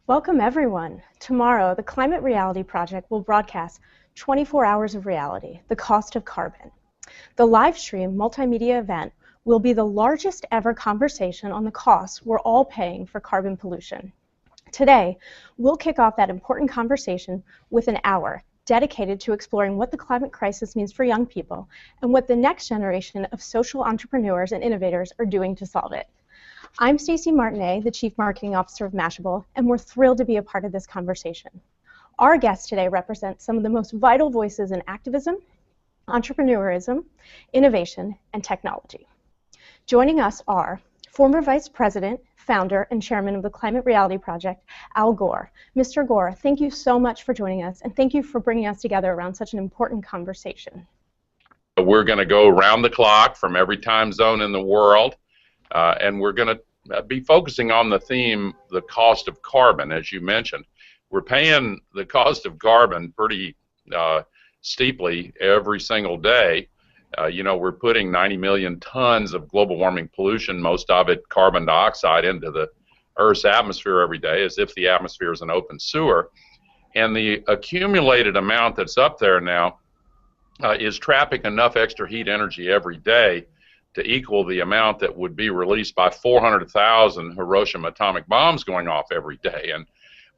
Welcome, everyone. Tomorrow, the Climate Reality Project will broadcast 24 Hours of Reality, the Cost of Carbon. The live stream multimedia event will be the largest ever conversation on the costs we're all paying for carbon pollution. Today, we'll kick off that important conversation with an hour dedicated to exploring what the climate crisis means for young people and what the next generation of social entrepreneurs and innovators are doing to solve it. I'm Stacey Martinet, the Chief Marketing Officer of Mashable, and we're thrilled to be a part of this conversation. Our guests today represent some of the most vital voices in activism, entrepreneurism, innovation, and technology. Joining us are former Vice President, Founder, and Chairman of the Climate Reality Project, Al Gore. Mr. Gore, thank you so much for joining us, and thank you for bringing us together around such an important conversation. We're going to go around the clock from every time zone in the world. And we're going to be focusing on the theme, the cost of carbon, as you mentioned. We're paying the cost of carbon pretty steeply every single day. We're putting 90 million tons of global warming pollution, most of it carbon dioxide, into the Earth's atmosphere every day, as if the atmosphere is an open sewer. And the accumulated amount that's up there now is trapping enough extra heat energy every day to equal the amount that would be released by 400,000 Hiroshima atomic bombs going off every day. And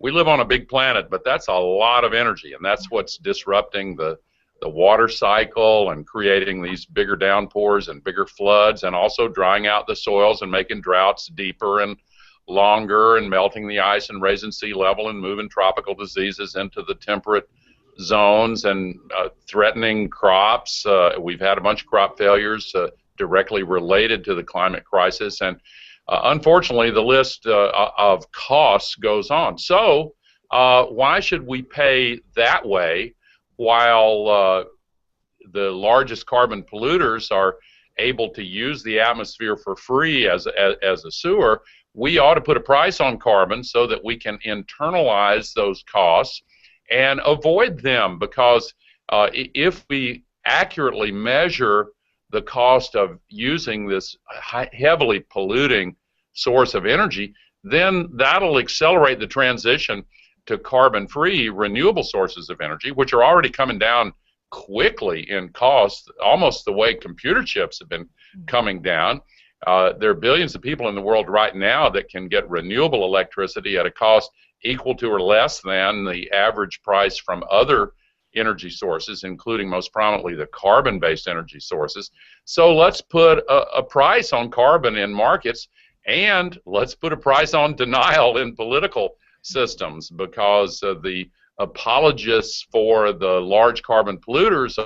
we live on a big planet, but that's a lot of energy, and that's what's disrupting the water cycle and creating these bigger downpours and bigger floods, and also drying out the soils and making droughts deeper and longer, and melting the ice and raising sea level and moving tropical diseases into the temperate zones, and threatening crops. We've had a bunch of crop failures directly related to the climate crisis, and unfortunately the list of costs goes on. So why should we pay that way while the largest carbon polluters are able to use the atmosphere for free as a sewer? We ought to put a price on carbon so that we can internalize those costs and avoid them, because if we accurately measure the cost of using this heavily polluting source of energy, then that'll accelerate the transition to carbon-free renewable sources of energy, which are already coming down quickly in cost, almost the way computer chips have been coming down. There are billions of people in the world right now that can get renewable electricity at a cost equal to or less than the average price from other energy sources, including most prominently the carbon-based energy sources. So let's put a price on carbon in markets, and let's put a price on denial in political systems, because the apologists for the large carbon polluters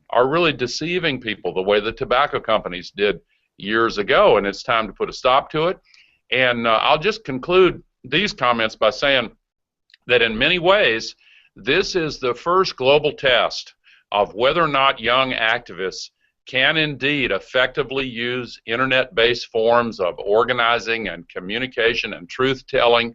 are really deceiving people the way the tobacco companies did years ago, and it's time to put a stop to it. And I'll just conclude these comments by saying that in many ways, this is the first global test of whether or not young activists can indeed effectively use internet-based forms of organizing and communication and truth-telling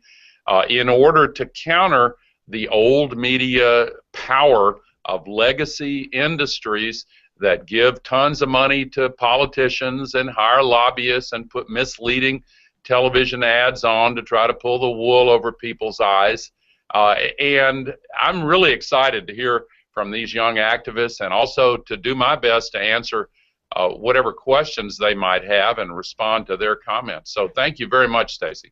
in order to counter the old media power of legacy industries that give tons of money to politicians and hire lobbyists and put misleading television ads on to try to pull the wool over people's eyes. And I'm really excited to hear from these young activists, and also to do my best to answer whatever questions they might have and respond to their comments. So thank you very much, Stacey.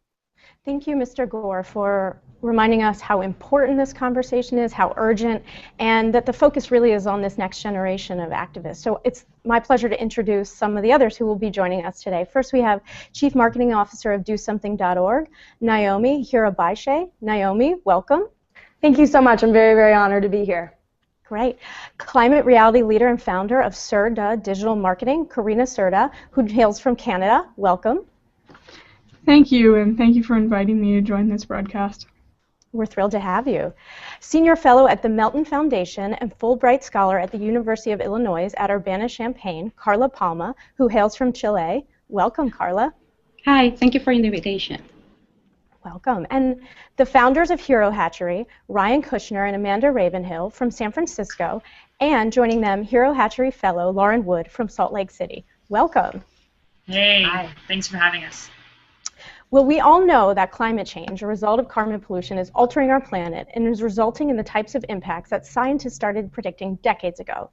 Thank you, Mr. Gore, for reminding us how important this conversation is, how urgent, and that the focus really is on this next generation of activists. So it's my pleasure to introduce some of the others who will be joining us today. First, we have Chief Marketing Officer of DoSomething.org, Naomi Hirabayashi. Naomi, welcome. Thank you so much. I'm very, very honored to be here. Great. Climate reality leader and founder of Surda Digital Marketing, Karina Surda, who hails from Canada. Welcome. Thank you, and thank you for inviting me to join this broadcast. We're thrilled to have you. Senior Fellow at the Melton Foundation and Fulbright Scholar at the University of Illinois at Urbana-Champaign, Carla Palma, who hails from Chile. Welcome, Carla. Hi, thank you for the invitation. Welcome. And the founders of Hero Hatchery, Ryan Kushner and Amanda Ravenhill from San Francisco, and joining them, Hero Hatchery Fellow Lauren Wood from Salt Lake City. Welcome. Hey, hi. Thanks for having us. Well, we all know that climate change, a result of carbon pollution, is altering our planet and is resulting in the types of impacts that scientists started predicting decades ago.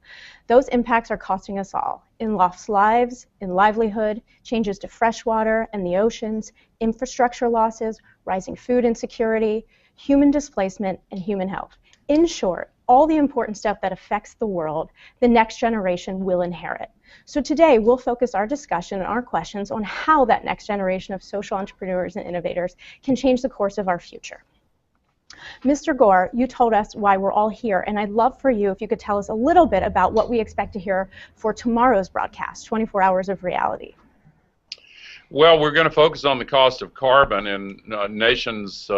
Those impacts are costing us all in lost lives, in livelihood, changes to fresh water and the oceans, infrastructure losses, rising food insecurity, human displacement, and human health. In short, all the important stuff that affects the world, the next generation will inherit. So today, we'll focus our discussion and our questions on how that next generation of social entrepreneurs and innovators can change the course of our future. Mr. Gore, you told us why we're all here, and I'd love for you if you could tell us a little bit about what we expect to hear for tomorrow's broadcast, 24 Hours of Reality. Well, we're going to focus on the cost of carbon in nations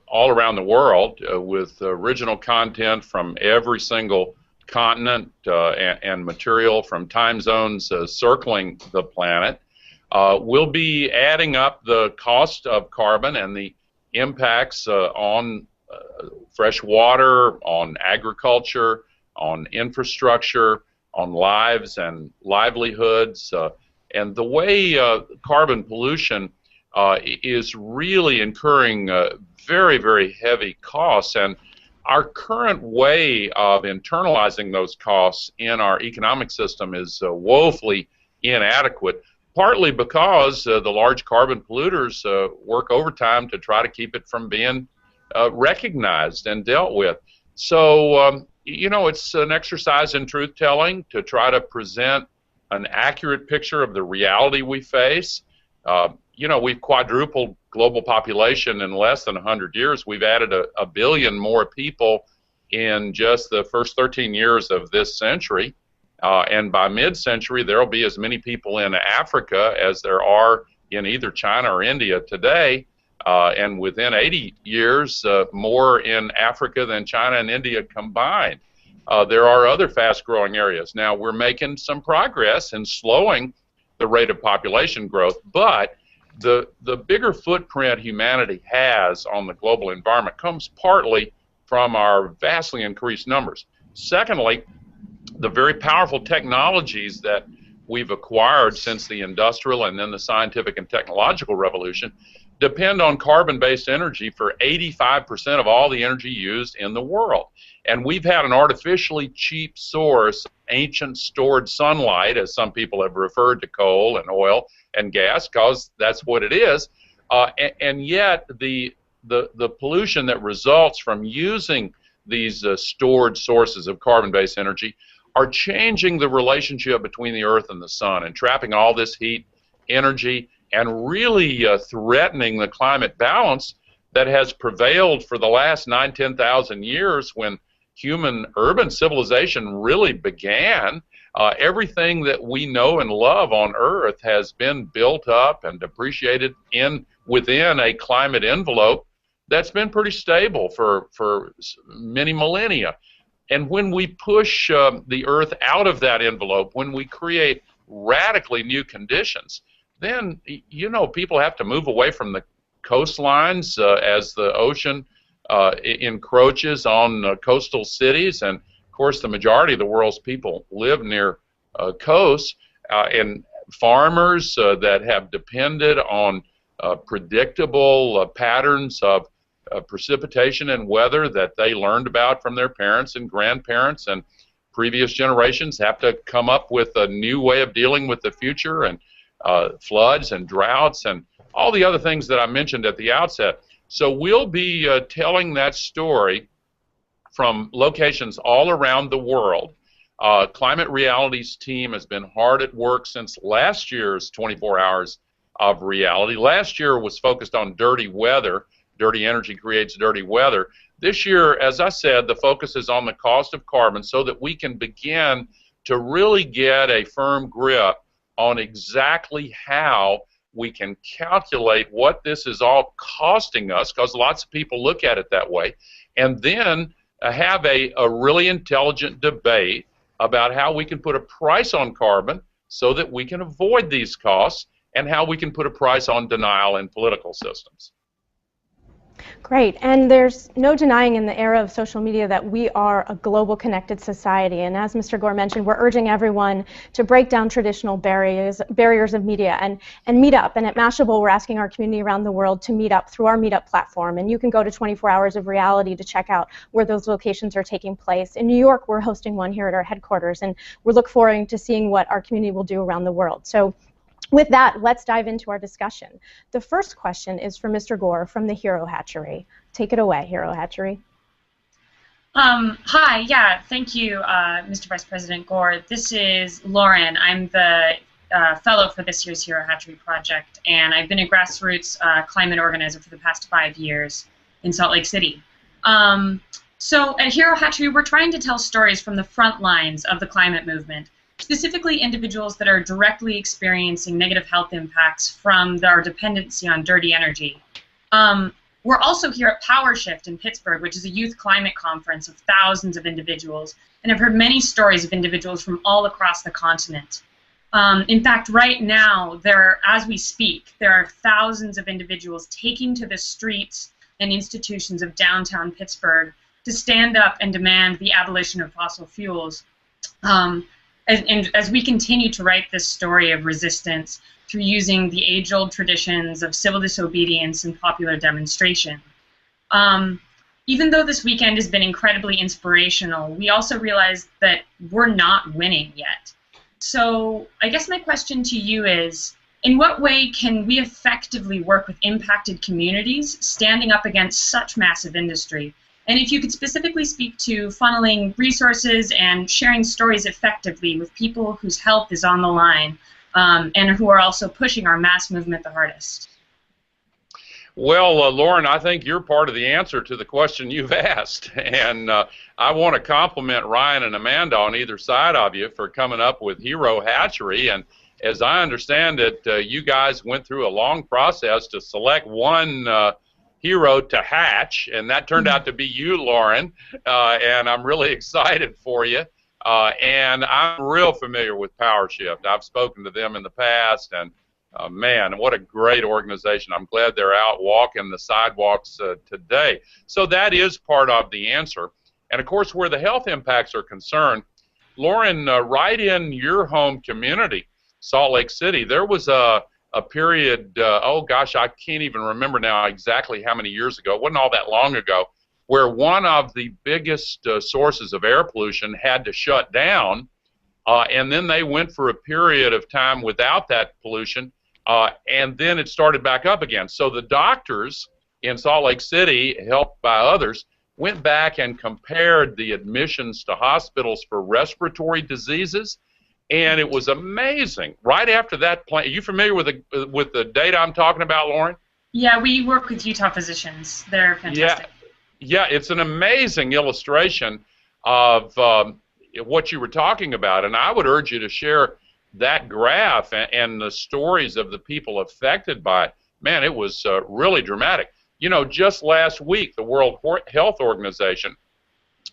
all around the world with original content from every single continent and material from time zones circling the planet. We'll be adding up the cost of carbon and the impacts on fresh water, on agriculture, on infrastructure, on lives and livelihoods. And the way carbon pollution is really incurring very, very heavy costs, and our current way of internalizing those costs in our economic system is woefully inadequate, partly because the large carbon polluters work overtime to try to keep it from being recognized and dealt with. So, you know, it's an exercise in truth-telling to try to present an accurate picture of the reality we face. You know, we've quadrupled global population in less than 100 years. We've added a billion more people in just the first 13 years of this century. And by mid-century, there will be as many people in Africa as there are in either China or India today. And within 80 years, more in Africa than China and India combined. There are other fast-growing areas. Now, we're making some progress in slowing the rate of population growth, but the bigger footprint humanity has on the global environment comes partly from our vastly increased numbers. Secondly, the very powerful technologies that we've acquired since the industrial and then the scientific and technological revolution depend on carbon-based energy for 85% of all the energy used in the world. And we've had an artificially cheap source, ancient stored sunlight, as some people have referred to coal and oil and gas, because that's what it is. And yet the pollution that results from using these stored sources of carbon-based energy are changing the relationship between the Earth and the Sun and trapping all this heat, energy, and really threatening the climate balance that has prevailed for the last 10,000 years when human urban civilization really began. Everything that we know and love on Earth has been built up and depreciated within a climate envelope that's been pretty stable for many millennia. And when we push the Earth out of that envelope, when we create radically new conditions, then, you know, people have to move away from the coastlines as the ocean encroaches on coastal cities. And, of course, the majority of the world's people live near coasts. And farmers that have depended on predictable patterns of precipitation and weather that they learned about from their parents and grandparents and previous generations have to come up with a new way of dealing with the future, and floods and droughts and all the other things that I mentioned at the outset. So we'll be telling that story from locations all around the world. Climate Reality's team has been hard at work since last year's 24 Hours of Reality. Last year was focused on dirty weather. Dirty energy creates dirty weather. This year, as I said, the focus is on the cost of carbon so that we can begin to really get a firm grip on exactly how we can calculate what this is all costing us, because lots of people look at it that way, and then have a really intelligent debate about how we can put a price on carbon so that we can avoid these costs, and how we can put a price on denial in political systems. Great, and there's no denying in the era of social media that we are a global connected society, and as Mr. Gore mentioned, we're urging everyone to break down traditional barriers of media and meet up. And at Mashable, we're asking our community around the world to meet up through our meetup platform, and you can go to 24 Hours of Reality to check out where those locations are taking place. In New York, we're hosting one here at our headquarters, and we look forward to seeing what our community will do around the world. So with that, let's dive into our discussion. The first question is for Mr. Gore from the Hero Hatchery. Take it away, Hero Hatchery. Hi, yeah, thank you, Mr. Vice President Gore. This is Lauren. I'm the fellow for this year's Hero Hatchery project, and I've been a grassroots climate organizer for the past 5 years in Salt Lake City. So at Hero Hatchery, we're trying to tell stories from the front lines of the climate movement, specifically individuals that are directly experiencing negative health impacts from our dependency on dirty energy. We're also here at Power Shift in Pittsburgh, which is a youth climate conference of thousands of individuals, and I've heard many stories of individuals from all across the continent. In fact, right now, as we speak, there are thousands of individuals taking to the streets and institutions of downtown Pittsburgh to stand up and demand the abolition of fossil fuels. And as we continue to write this story of resistance through using the age-old traditions of civil disobedience and popular demonstration. Even though this weekend has been incredibly inspirational, we also realize that we're not winning yet. So I guess my question to you is, in what way can we effectively work with impacted communities standing up against such massive industry? And if you could specifically speak to funneling resources and sharing stories effectively with people whose health is on the line, and who are also pushing our mass movement the hardest. Well, Lauren, I think you're part of the answer to the question you've asked, and I want to compliment Ryan and Amanda on either side of you for coming up with Hero Hatchery. And as I understand it, you guys went through a long process to select one hero to hatch, and that turned out to be you, Lauren, and I'm really excited for you. And I'm real familiar with Power Shift. I've spoken to them in the past, and man, what a great organization. I'm glad they're out walking the sidewalks today. So that is part of the answer. And of course, where the health impacts are concerned, Lauren, right in your home community, Salt Lake City, there was a period, oh gosh, I can't even remember now exactly how many years ago. It wasn't all that long ago, where one of the biggest sources of air pollution had to shut down, and then they went for a period of time without that pollution, and then it started back up again. So the doctors in Salt Lake City, helped by others, went back and compared the admissions to hospitals for respiratory diseases, and it was amazing. Right after that plan, are you familiar with the data I'm talking about, Lauren? Yeah, we work with Utah physicians. They're fantastic. Yeah, it's an amazing illustration of what you were talking about, and I would urge you to share that graph and the stories of the people affected by it. Man, it was really dramatic. You know, just last week, the World Health Organization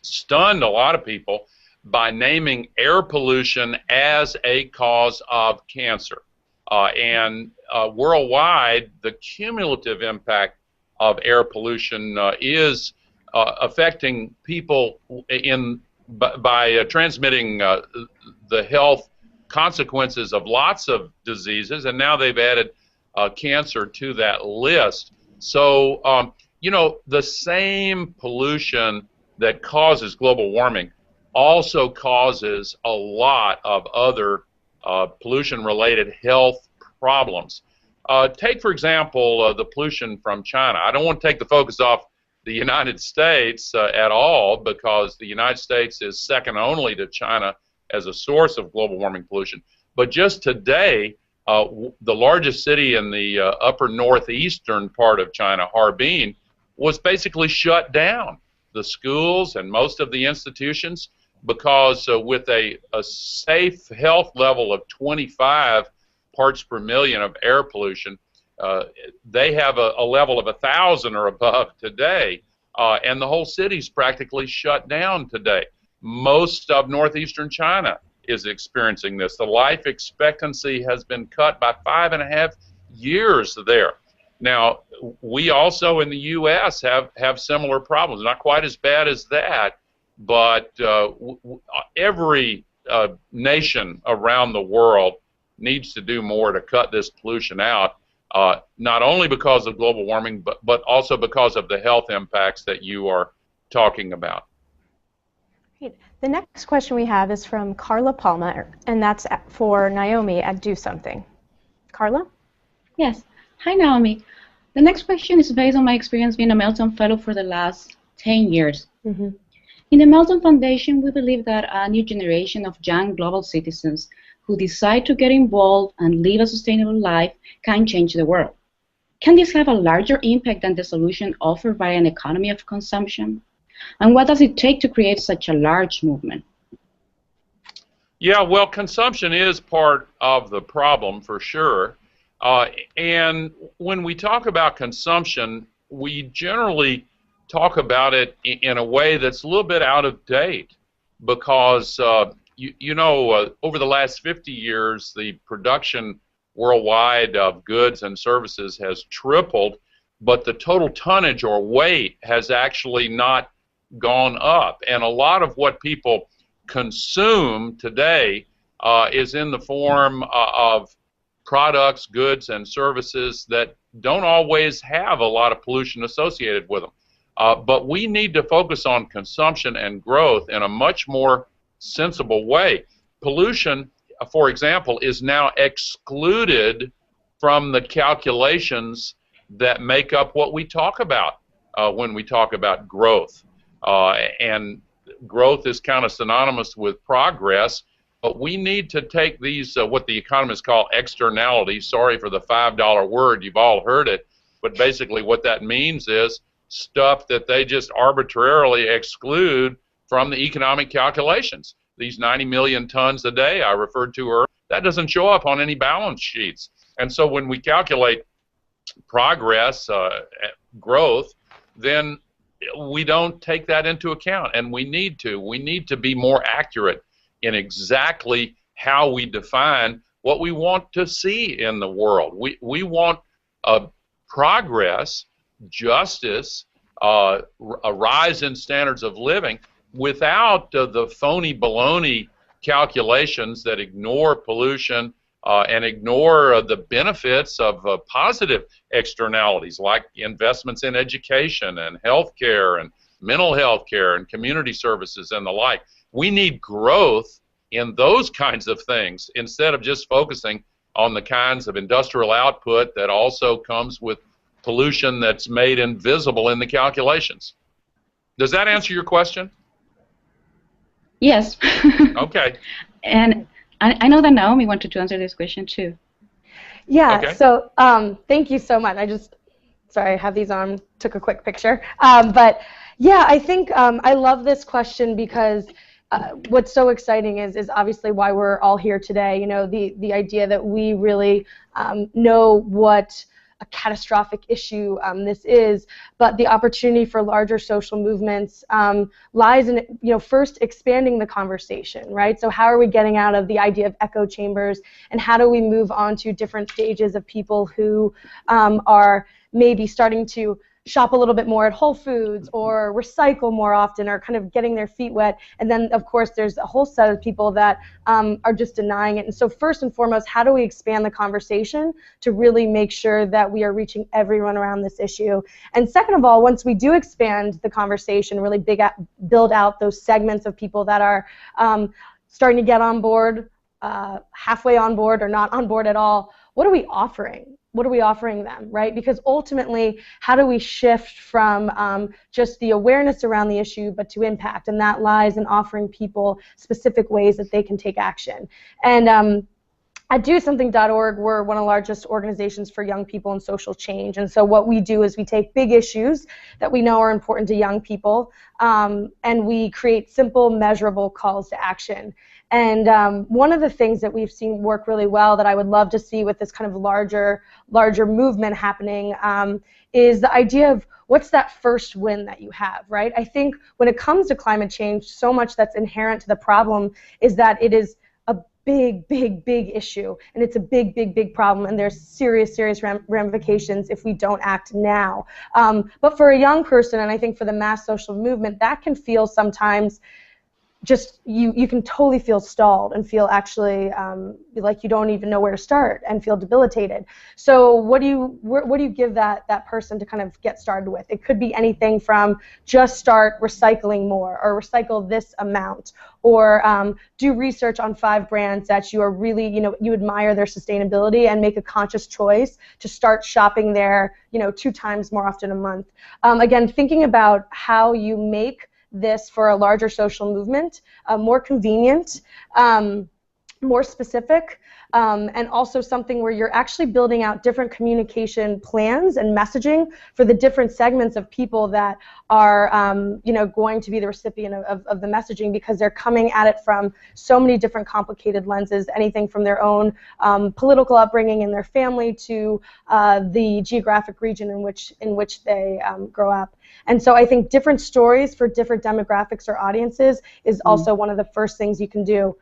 stunned a lot of people by naming air pollution as a cause of cancer. And worldwide, the cumulative impact of air pollution is affecting people by transmitting the health consequences of lots of diseases, and now they've added cancer to that list. So, you know, the same pollution that causes global warming also causes a lot of other pollution-related health problems. Take, for example, the pollution from China. I don't want to take the focus off the United States at all, because the United States is second only to China as a source of global warming pollution. But just today, the largest city in the upper northeastern part of China, Harbin, was basically shut down. The schools and most of the institutions, because with a safe health level of 25 parts per million of air pollution, they have a level of 1,000 or above today, and the whole city's practically shut down today. Most of northeastern China is experiencing this. The life expectancy has been cut by 5.5 years there. Now, we also in the U.S. have similar problems. Not quite as bad as that, but every nation around the world needs to do more to cut this pollution out, not only because of global warming, but also because of the health impacts that you are talking about. Great. The next question we have is from Carla Palma, and that's for Naomi at Do Something. Carla? Yes. Hi, Naomi. The next question is based on my experience being a Melton Fellow for the last 10 years. Mm-hmm. In the Melton Foundation, we believe that a new generation of young global citizens who decide to get involved and live a sustainable life can change the world. Can this have a larger impact than the solution offered by an economy of consumption? And what does it take to create such a large movement? Yeah, well, consumption is part of the problem for sure. And when we talk about consumption, we generally talk about it in a way that's a little bit out of date because, over the last 50 years, the production worldwide of goods and services has tripled, but the total tonnage or weight has actually not gone up. And a lot of what people consume today is in the form of products, goods, and services that don't always have a lot of pollution associated with them. But we need to focus on consumption and growth in a much more sensible way. Pollution, for example, is now excluded from the calculations that make up what we talk about when we talk about growth. And growth is kind of synonymous with progress, but we need to take these, what the economists call externalities. Sorry for the $5 word, you've all heard it, but basically what that means is stuff that they just arbitrarily exclude from the economic calculations. These 90 million tons a day I referred to earlier, that doesn't show up on any balance sheets. And so when we calculate progress, growth, then we don't take that into account, and we need to. We need to be more accurate in exactly how we define what we want to see in the world. We want progress, justice, a rise in standards of living without the phony baloney calculations that ignore pollution and ignore the benefits of positive externalities like investments in education and health care and mental health care and community services and the like. We need growth in those kinds of things instead of just focusing on the kinds of industrial output that also comes with pollution that's made invisible in the calculations. Does that answer your question? Yes. Okay. And I know that Naomi wanted to answer this question too. Yeah, Okay. so thank you so much. Sorry, I have these on, took a quick picture. But yeah, I think I love this question because what's so exciting is obviously why we're all here today. You know, the idea that we really know what a catastrophic issue this is, but the opportunity for larger social movements lies in, first expanding the conversation, right? So how are we getting out of the idea of echo chambers, and how do we move on to different stages of people who are maybe starting to shop a little bit more at Whole Foods or recycle more often or kind of getting their feet wet, and then of course there's a whole set of people that are just denying it. And so first and foremost, how do we expand the conversation to really make sure that we are reaching everyone around this issue? And second of all, once we do expand the conversation, really build out those segments of people that are starting to get on board, halfway on board or not on board at all, what are we offering? What are we offering them, right? Because ultimately, how do we shift from just the awareness around the issue, but to impact? And that lies in offering people specific ways that they can take action. And at DoSomething.org, we're one of the largest organizations for young people and social change. And so what we do is we take big issues that we know are important to young people, and we create simple, measurable calls to action. And one of the things that we've seen work really well that I would love to see with this kind of larger movement happening is the idea of what's that first win that you have, right? I think when it comes to climate change, so much that's inherent to the problem is that it is big, big, big issue, and it's a big, big, big problem, and there's serious, serious ramifications if we don't act now. But for a young person, and I think for the mass social movement, that can feel sometimes just you can totally feel stalled and feel actually like you don't even know where to start and feel debilitated. So what do you give that person to kind of get started with? It could be anything from just start recycling more, or recycle this amount, or do research on 5 brands that you are really, you admire their sustainability, and make a conscious choice to start shopping there 2 times more often a month. Again, thinking about how you make this for a larger social movement, more convenient, more specific, and also something where you're actually building out different communication plans and messaging for the different segments of people that are going to be the recipient of the messaging, because they're coming at it from so many different complicated lenses, anything from their own political upbringing in their family to the geographic region in which they grow up. And so I think different stories for different demographics or audiences is also one of the first things you can do.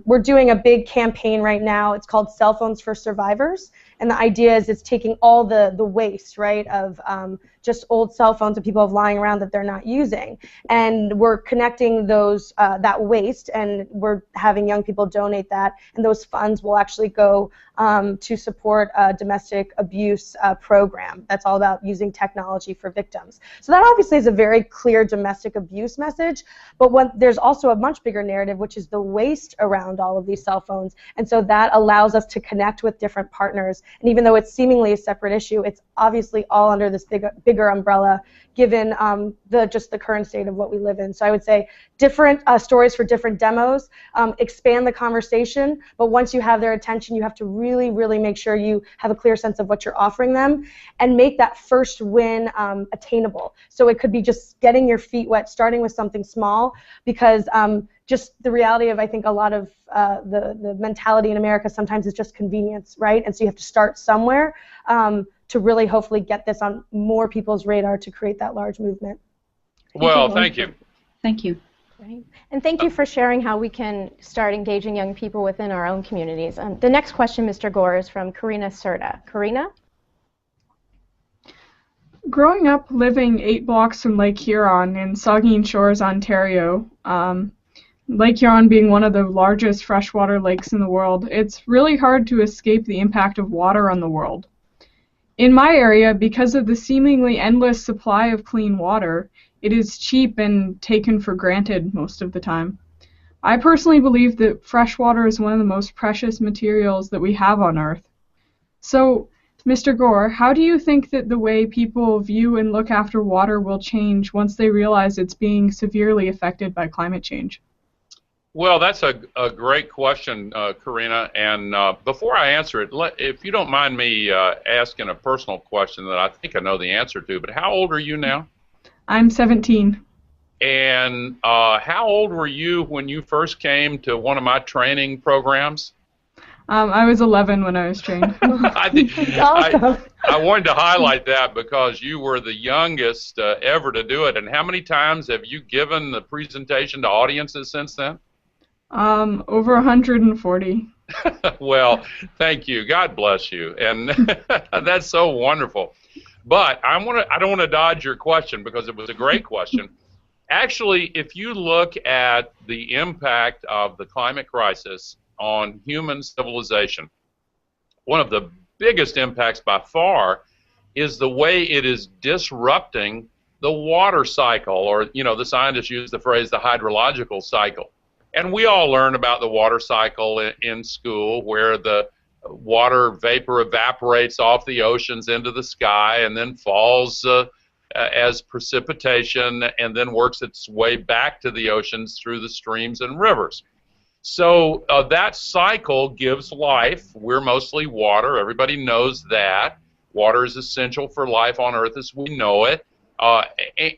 We're doing a big campaign right now. It's called Cell Phones for Survivors, and the idea is it's taking all the waste, right, of just old cell phones that people have lying around that they're not using, and we're connecting those that waste, and we're having young people donate that, and those funds will actually go to support a domestic abuse program that's all about using technology for victims. So that obviously is a very clear domestic abuse message, but there's also a much bigger narrative, which is the waste around all of these cell phones, and so that allows us to connect with different partners. And even though it's seemingly a separate issue, it's obviously all under this bigger umbrella, given just the current state of what we live in. So I would say different stories for different demos, expand the conversation, but once you have their attention, you have to really, really make sure you have a clear sense of what you're offering them, and make that first win attainable. So it could be just getting your feet wet, starting with something small, because just the reality of, I think, a lot of the mentality in America sometimes is just convenience, right? And so you have to start somewhere to really hopefully get this on more people's radar to create that large movement. Well, thank you. Thank you. Great. And thank you for sharing how we can start engaging young people within our own communities. The next question, Mr. Gore, is from Karina Serta. Karina? Growing up living 8 blocks from Lake Huron in Saugeen Shores, Ontario, Lake Huron being one of the largest freshwater lakes in the world, it's really hard to escape the impact of water on the world. In my area, because of the seemingly endless supply of clean water, it is cheap and taken for granted most of the time. I personally believe that fresh water is one of the most precious materials that we have on Earth. So, Mr. Gore, how do you think that the way people view and look after water will change once they realize it's being severely affected by climate change? Well, that's a great question, Karina. And before I answer it, if you don't mind me asking a personal question that I think I know the answer to, but how old are you now? I'm 17. And how old were you when you first came to one of my training programs? I was 11 when I was trained. Awesome. I wanted to highlight that because you were the youngest ever to do it. And how many times have you given the presentation to audiences since then? Over 140. Well, thank you. God bless you. And that's so wonderful. But I don't want to dodge your question because it was a great question. Actually, if you look at the impact of the climate crisis on human civilization, one of the biggest impacts by far is the way it is disrupting the water cycle, or, the scientists use the phrase the hydrological cycle. And we all learn about the water cycle in school, where the water vapor evaporates off the oceans into the sky and then falls as precipitation and then works its way back to the oceans through the streams and rivers. So that cycle gives life. We're mostly water. Everybody knows that. Water is essential for life on Earth as we know it.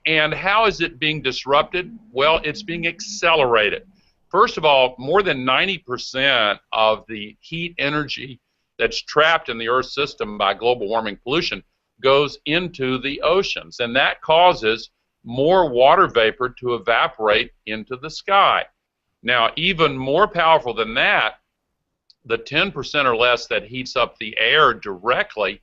And how is it being disrupted? Well, it's being accelerated. First of all, more than 90% of the heat energy that's trapped in the Earth system by global warming pollution goes into the oceans, and that causes more water vapor to evaporate into the sky. Now, even more powerful than that, the 10% or less that heats up the air directly,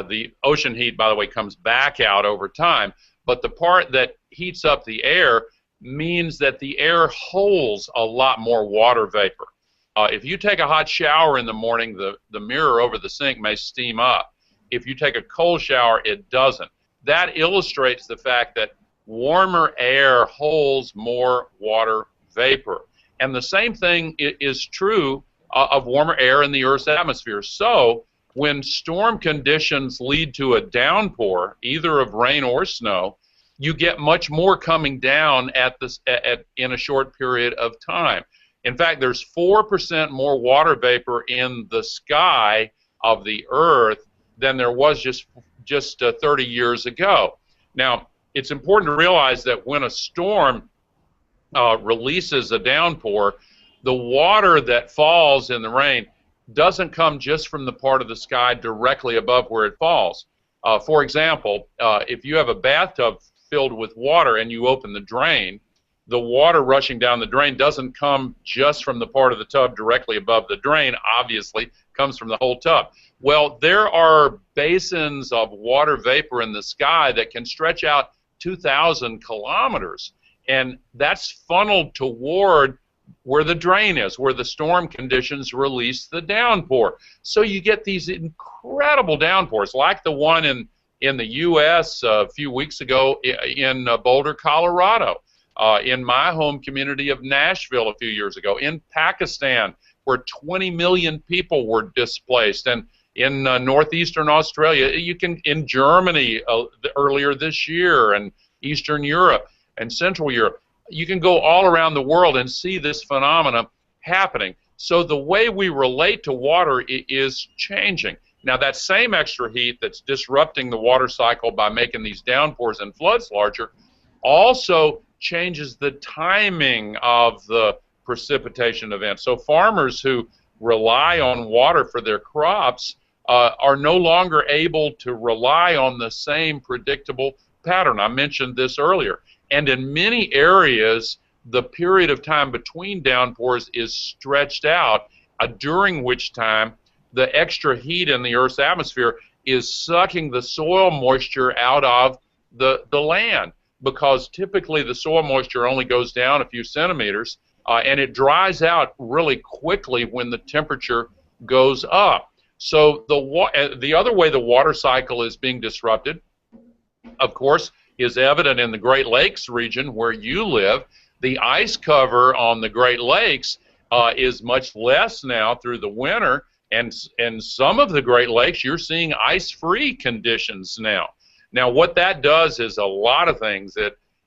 the ocean heat, by the way, comes back out over time, but the part that heats up the air means that the air holds a lot more water vapor. If you take a hot shower in the morning, the mirror over the sink may steam up. If you take a cold shower, it doesn't. That illustrates the fact that warmer air holds more water vapor. And the same thing is true of warmer air in the Earth's atmosphere. So when storm conditions lead to a downpour, either of rain or snow, you get much more coming down in a short period of time. In fact, there's 4% more water vapor in the sky of the Earth than there was just 30 years ago. Now, it's important to realize that when a storm releases a downpour, the water that falls in the rain doesn't come just from the part of the sky directly above where it falls. For example, if you have a bathtub filled with water and you open the drain, the water rushing down the drain doesn't come just from the part of the tub directly above the drain, obviously, comes from the whole tub. Well, there are basins of water vapor in the sky that can stretch out 2,000 kilometers, and that's funneled toward where the drain is, where the storm conditions release the downpour. So you get these incredible downpours, like the one in the U.S. A few weeks ago in Boulder, Colorado, in my home community of Nashville a few years ago, in Pakistan, where 20 million people were displaced, and in northeastern Australia, in Germany earlier this year, and Eastern Europe and Central Europe. You can go all around the world and see this phenomena happening. So the way we relate to water is changing. Now, that same extra heat that's disrupting the water cycle by making these downpours and floods larger also changes the timing of the precipitation event. So farmers who rely on water for their crops are no longer able to rely on the same predictable pattern. I mentioned this earlier. And in many areas, the period of time between downpours is stretched out, during which time the extra heat in the Earth's atmosphere is sucking the soil moisture out of the land, because typically the soil moisture only goes down a few centimeters, and it dries out really quickly when the temperature goes up. So the other way the water cycle is being disrupted, of course, is evident in the Great Lakes region where you live. The ice cover on the Great Lakes is much less now through the winter, and some of the Great Lakes you're seeing ice-free conditions now. Now, what that does is a lot of things.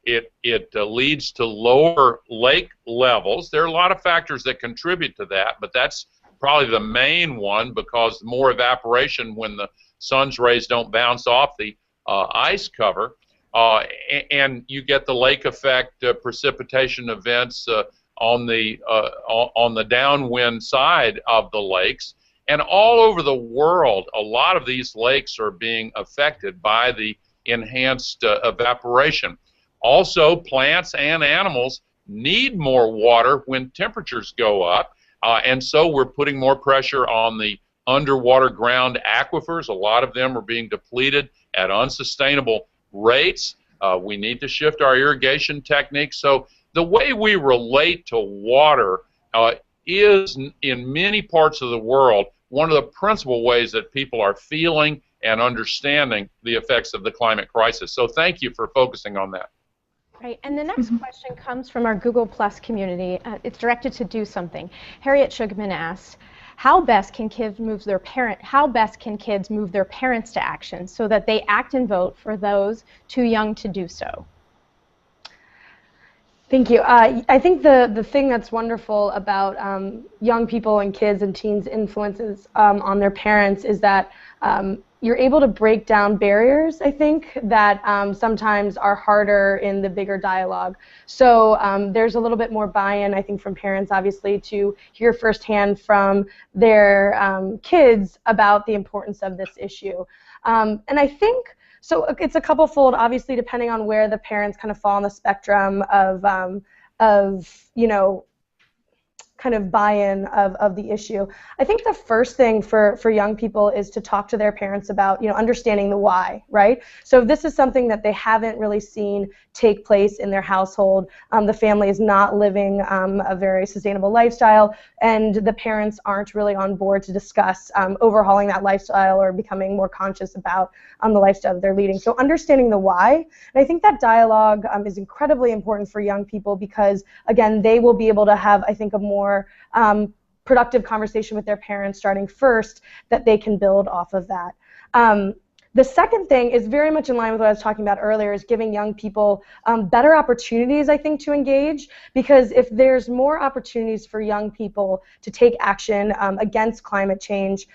It leads to lower lake levels. There are a lot of factors that contribute to that, but that's probably the main one, because more evaporation when the sun's rays don't bounce off the ice cover. And you get the lake effect precipitation events on the downwind side of the lakes. And all over the world, a lot of these lakes are being affected by the enhanced evaporation. Also, plants and animals need more water when temperatures go up, and so we're putting more pressure on the underwater ground aquifers. A lot of them are being depleted at unsustainable rates. We need to shift our irrigation techniques. So the way we relate to water is, in many parts of the world, one of the principal ways that people are feeling and understanding the effects of the climate crisis. So thank you for focusing on that. Right, and the next question comes from our Google Plus community. It's directed to Do Something. Harriet Sugarman asks, how best can kids move their parents to action so that they act and vote for those too young to do so? Thank you. I think the thing that's wonderful about young people and kids and teens' influences on their parents is that you're able to break down barriers, I think, that sometimes are harder in the bigger dialogue. So there's a little bit more buy-in, I think, from parents, obviously, to hear firsthand from their kids about the importance of this issue. And I think, so it's a couple-fold, obviously, depending on where the parents kind of fall on the spectrum of you know, kind of buy-in of the issue. I think the first thing for young people is to talk to their parents about, understanding the why, right? So if this is something that they haven't really seen take place in their household, the family is not living a very sustainable lifestyle, and the parents aren't really on board to discuss overhauling that lifestyle or becoming more conscious about the lifestyle that they're leading. So understanding the why, and I think that dialogue is incredibly important for young people because, again, they will be able to have, I think, a more productive conversation with their parents starting first that they can build off of that. The second thing is very much in line with what I was talking about earlier, is giving young people better opportunities, I think, to engage, because if there's more opportunities for young people to take action against climate change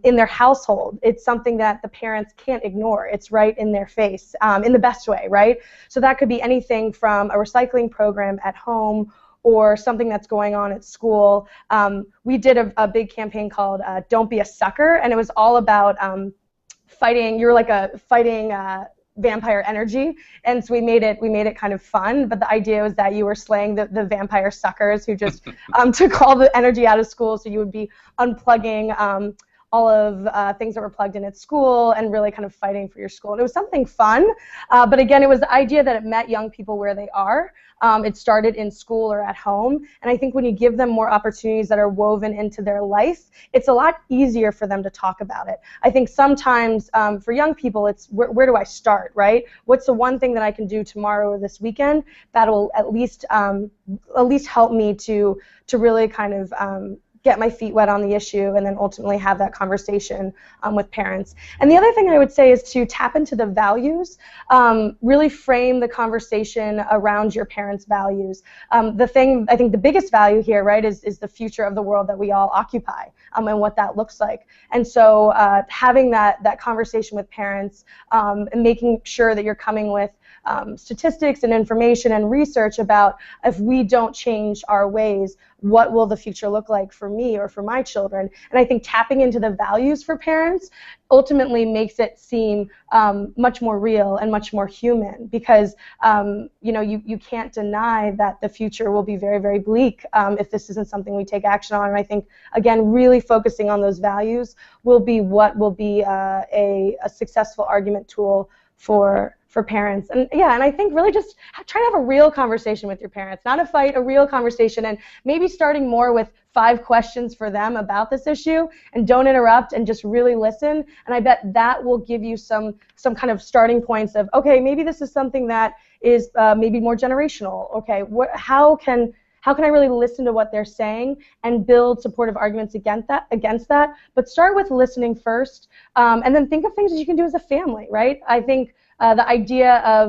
in their household, it's something that the parents can't ignore. It's right in their face, in the best way, right? So that could be anything from a recycling program at home or something that's going on at school. We did a big campaign called Don't Be a Sucker, and it was all about fighting. You were like fighting vampire energy, and so we made it kind of fun. But the idea was that you were slaying the vampire suckers who just took all the energy out of school. So you would be unplugging all of things that were plugged in at school and really kind of fighting for your school. And it was something fun, but again, it was the idea that it met young people where they are. It started in school or at home, and I think when you give them more opportunities that are woven into their life, it's a lot easier for them to talk about it. I think sometimes for young people, it's where do I start, right? What's the one thing that I can do tomorrow or this weekend that will at least help me to really kind of get my feet wet on the issue, and then ultimately have that conversation with parents. And the other thing I would say is to tap into the values, really frame the conversation around your parents' values. I think the biggest value here, right, is the future of the world that we all occupy, and what that looks like. And so having that conversation with parents and making sure that you're coming with statistics and information and research about, if we don't change our ways, what will the future look like for me or for my children? And I think tapping into the values for parents ultimately makes it seem much more real and much more human, because you can't deny that the future will be very, very bleak if this isn't something we take action on. And I think, again, really focusing on those values will be what will be a successful argument tool for parents. And I think really just try to have a real conversation with your parents, not a fight, a real conversation, and maybe starting more with 5 questions for them about this issue, and don't interrupt and just really listen. And I bet that will give you some kind of starting points of, okay, maybe this is something that is maybe more generational. Okay, how can I really listen to what they're saying and build supportive arguments against that? But start with listening first, and then think of things that you can do as a family, right? I think the idea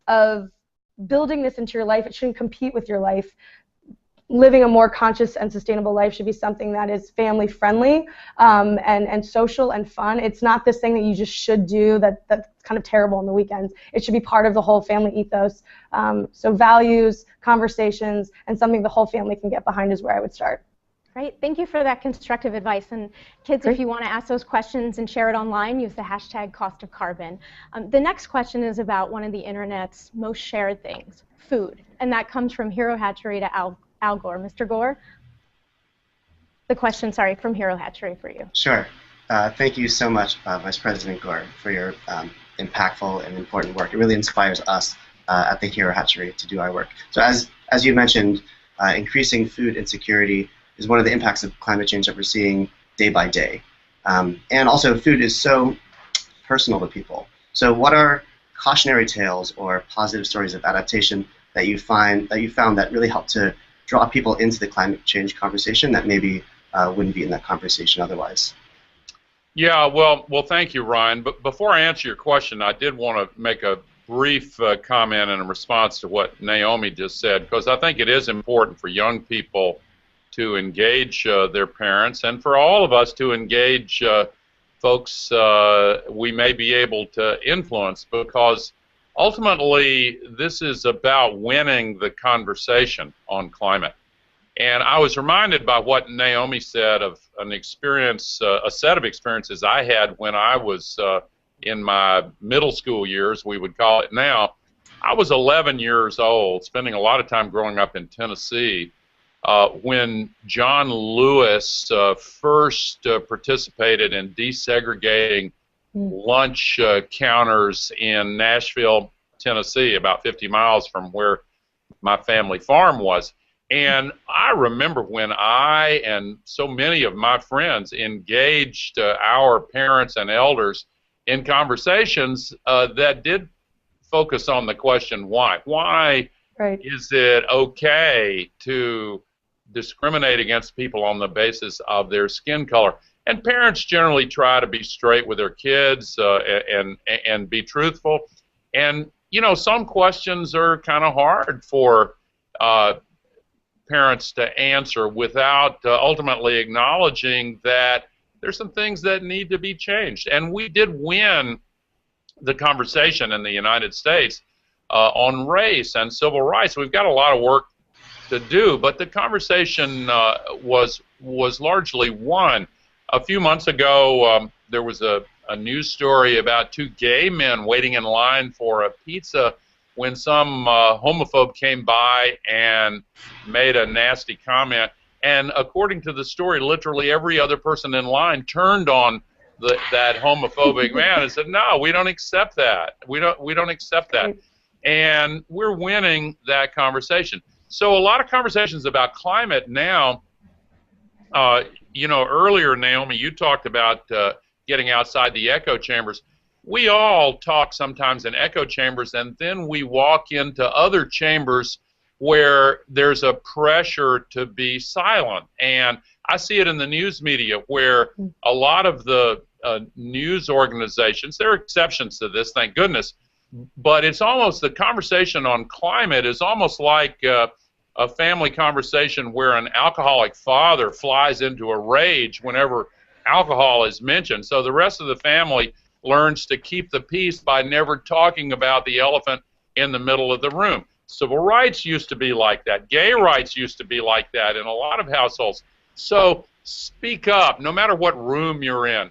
of building this into your life, it shouldn't compete with your life. Living a more conscious and sustainable life should be something that is family friendly and social and fun. It's not this thing that you just should do that's kind of terrible on the weekends. It should be part of the whole family ethos. So values, conversations, and something the whole family can get behind is where I would start. Great. Thank you for that constructive advice. And kids, if you want to ask those questions and share it online, use the hashtag cost of carbon. The next question is about one of the internet's most shared things, food. And that comes from Hero Hatchery to Al Gore. Mr. Gore? The question, sorry, from Hero Hatchery for you. Sure. Thank you so much, Vice President Gore, for your impactful and important work. It really inspires us at the Hero Hatchery to do our work. So as you mentioned, increasing food insecurity is one of the impacts of climate change that we're seeing day by day. And also, food is so personal to people. So what are cautionary tales or positive stories of adaptation that you found that really help to draw people into the climate change conversation that maybe wouldn't be in that conversation otherwise? Yeah, well, thank you, Ryan. But before I answer your question, I did want to make a brief comment in response to what Naomi just said, because I think it is important for young people to engage their parents, and for all of us to engage folks we may be able to influence, because ultimately this is about winning the conversation on climate. And I was reminded by what Naomi said of an experience, a set of experiences I had when I was in my middle school years, we would call it now. I was 11 years old, spending a lot of time growing up in Tennessee, when John Lewis first participated in desegregating lunch counters in Nashville, Tennessee, about 50 miles from where my family farm was. And I remember when I and so many of my friends engaged our parents and elders in conversations that did focus on the question why. Why is it okay to discriminate against people on the basis of their skin color? And parents generally try to be straight with their kids and be truthful. And, you know, some questions are kind of hard for parents to answer without ultimately acknowledging that there's some things that need to be changed. And we did win the conversation in the United States on race and civil rights. We've got a lot of work to do, but the conversation was largely won. A few months ago, there was a news story about two gay men waiting in line for a pizza when some homophobe came by and made a nasty comment. And according to the story, literally every other person in line turned on that homophobic man and said, "No, we don't accept that. We don't accept that." And we're winning that conversation. So a lot of conversations about climate now. You know, earlier, Naomi, you talked about getting outside the echo chambers. We all talk sometimes in echo chambers, and then we walk into other chambers where there's a pressure to be silent. And I see it in the news media where a lot of the news organizations, there are exceptions to this, thank goodness, but it's almost, the conversation on climate is almost like a family conversation where an alcoholic father flies into a rage whenever alcohol is mentioned. So the rest of the family learns to keep the peace by never talking about the elephant in the middle of the room. Civil rights used to be like that. Gay rights used to be like that in a lot of households. So speak up, no matter what room you're in,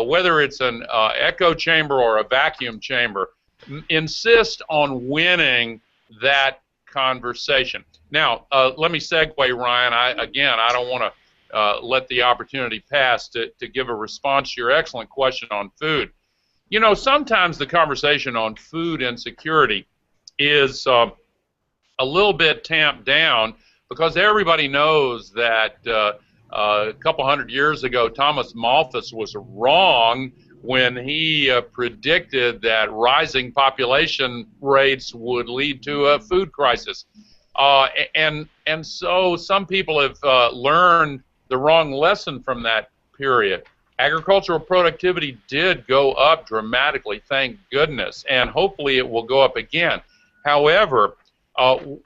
whether it's an echo chamber or a vacuum chamber. Insist on winning that conversation. Now, let me segue, Ryan. I don't want to let the opportunity pass to give a response to your excellent question on food. You know, sometimes the conversation on food insecurity is a little bit tamped down because everybody knows that a couple hundred years ago, Thomas Malthus was wrong when he predicted that rising population rates would lead to a food crisis. And so some people have learned the wrong lesson from that period. Agricultural productivity did go up dramatically, thank goodness, and hopefully it will go up again. However,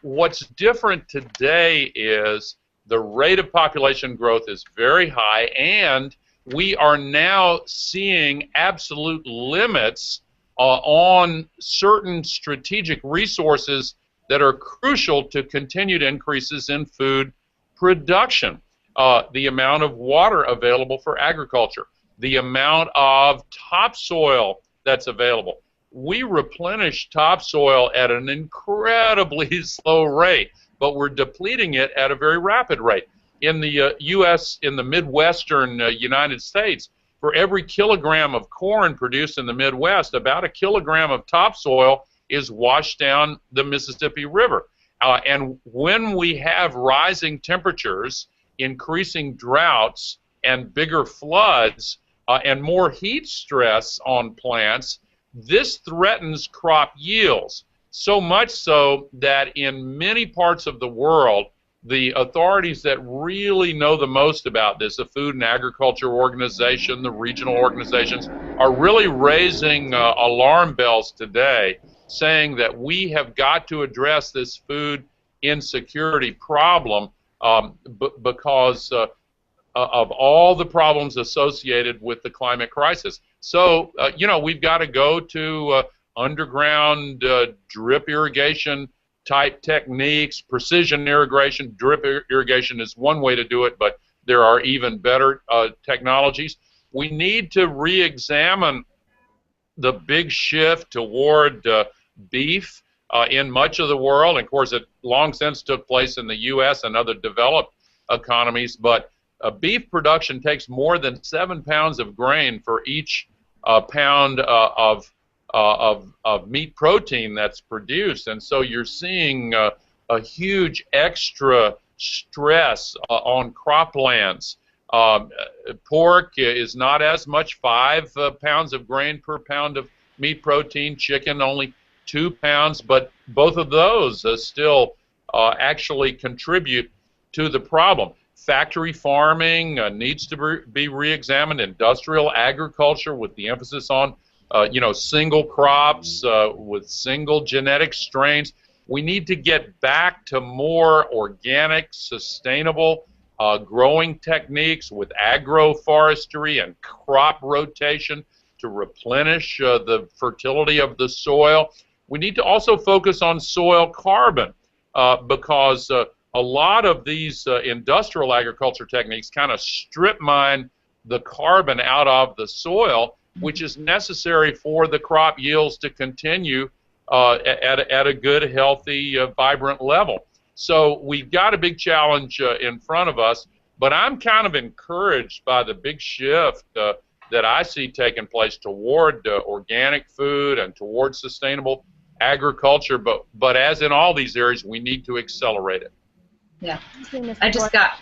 what's different today is the rate of population growth is very high, and we are now seeing absolute limits on certain strategic resources that are crucial to continued increases in food production. The amount of water available for agriculture, the amount of topsoil that's available. We replenish topsoil at an incredibly slow rate, but we're depleting it at a very rapid rate. In the U.S., in the Midwestern United States, for every kilogram of corn produced in the Midwest, about a kilogram of topsoil is washed down the Mississippi River. And when we have rising temperatures, increasing droughts, and bigger floods, and more heat stress on plants, this threatens crop yields. So much so that in many parts of the world, the authorities that really know the most about this, the Food and Agriculture Organization, the regional organizations, are really raising alarm bells today, saying that we have got to address this food insecurity problem because of all the problems associated with the climate crisis. So, you know, we've got to go to underground drip irrigation type techniques, precision irrigation. Drip irrigation is one way to do it, but there are even better technologies. We need to re-examine the big shift toward beef in much of the world. And of course, it long since took place in the U.S. and other developed economies. But beef production takes more than 7 pounds of grain for each pound of meat protein that's produced. And so you're seeing a huge extra stress on croplands. Pork is not as much, 5 pounds of grain per pound of meat protein. Chicken only 2 pounds, but both of those still actually contribute to the problem. Factory farming needs to be re-examined. Industrial agriculture, with the emphasis on single crops with single genetic strains. We need to get back to more organic, sustainable growing techniques with agroforestry and crop rotation to replenish the fertility of the soil. We need to also focus on soil carbon because a lot of these industrial agriculture techniques kind of strip mine the carbon out of the soil, which is necessary for the crop yields to continue at a good, healthy, vibrant level. So we've got a big challenge in front of us, but I'm kind of encouraged by the big shift that I see taking place toward organic food and toward sustainable agriculture, but as in all these areas, we need to accelerate it. Yeah, I just got.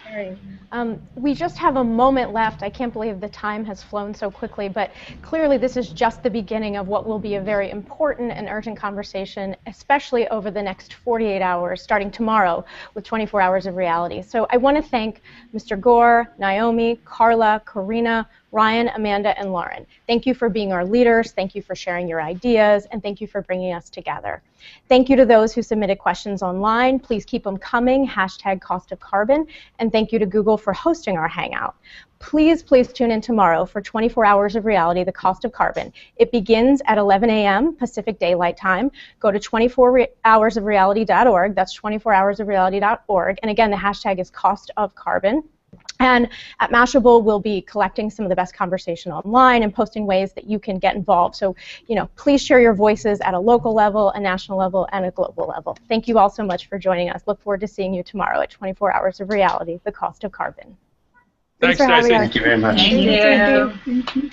We just have a moment left. I can't believe the time has flown so quickly, but clearly this is just the beginning of what will be a very important and urgent conversation, especially over the next 48 hours, starting tomorrow with 24 Hours of Reality. So I want to thank Mr. Gore, Naomi, Carla, Karina, Ryan, Amanda, and Lauren. Thank you for being our leaders, thank you for sharing your ideas, and thank you for bringing us together. Thank you to those who submitted questions online. Please keep them coming, #CostOfCarbon, and thank you to Google for hosting our Hangout. Please tune in tomorrow for 24 Hours of Reality, The Cost of Carbon. It begins at 11 a.m. Pacific Daylight Time. Go to 24hoursofreality.org, that's 24hoursofreality.org, and again, the hashtag is Cost of Carbon. And at Mashable, we'll be collecting some of the best conversation online and posting ways that you can get involved. So, please share your voices at a local level, a national level, and a global level. Thank you all so much for joining us. Look forward to seeing you tomorrow at 24 Hours of Reality, The Cost of Carbon. Thanks, Stacey. Thank you very much. Thank you. Thank you.